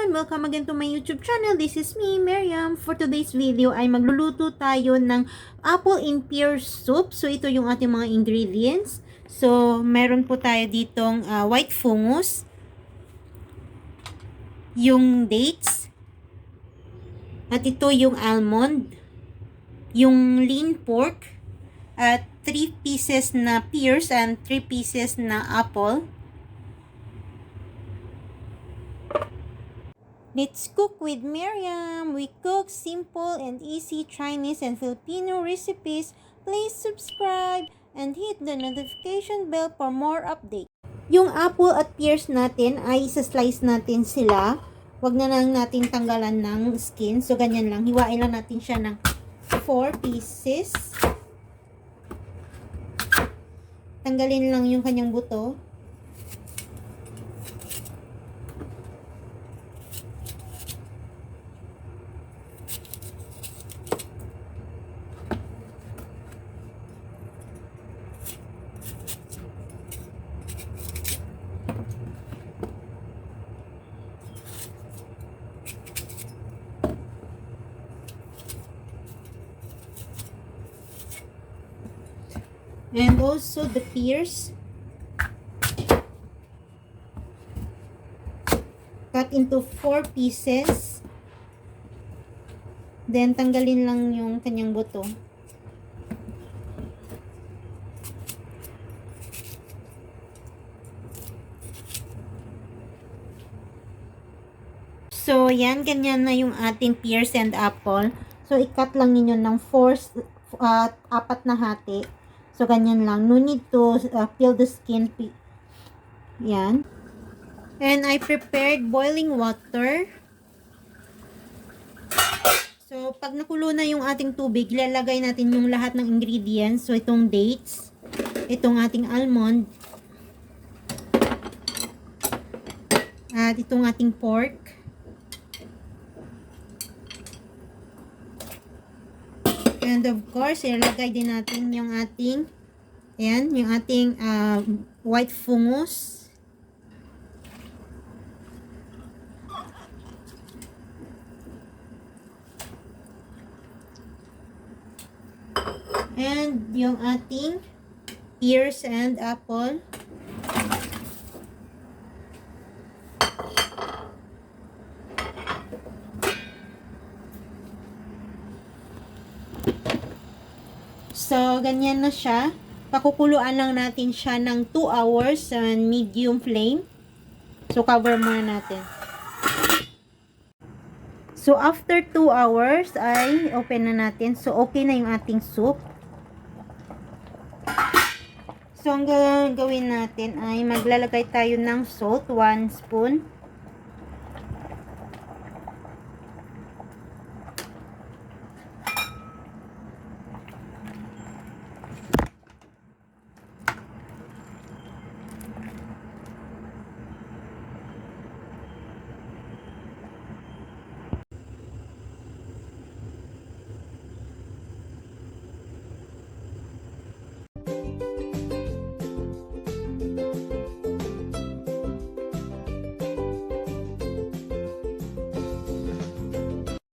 everyone! Welcome again to my YouTube channel. This is me, Miriam. For today's video ay magluluto tayo ng apple and pear soup. So ito yung ating mga ingredients. So meron po tayo ditong white fungus, yung dates, at ito yung almond, yung lean pork, at 3 pieces na pears and 3 pieces na apple. Let's cook with Miriam. We cook simple and easy Chinese and Filipino recipes. Please subscribe and hit the notification bell for more updates. Yung apple at pears natin ay isa-slice natin sila. Huwag na lang natin tanggalan ng skin. So ganyan lang. Hiwain lang natin siya ng 4 pieces. Tanggalin lang yung kanyang buto. And also the pears. Cut into 4 pieces. Then tanggalin lang yung kanyang buto. So yan, ganyan na yung ating pears and apple. So i-cut lang ninyo ng 4 apat na hati. So, ganyan lang. No need to peel the skin. Yan. And I prepared boiling water. So, pag nakulo na yung ating tubig, ilalagay natin yung lahat ng ingredients. So, itong dates, itong ating almond, at itong ating pork, and of course, ilalagay din natin yung ating, ayan, yung ating white fungus. And yung ating pears and apple. So, ganyan na siya. Pakukuluan lang natin siya ng 2 hours sa medium flame. So, cover muna natin. So, after 2 hours, ay open na natin. So, okay na yung ating soup. So, ang gawin natin ay maglalagay tayo ng salt, 1 spoon.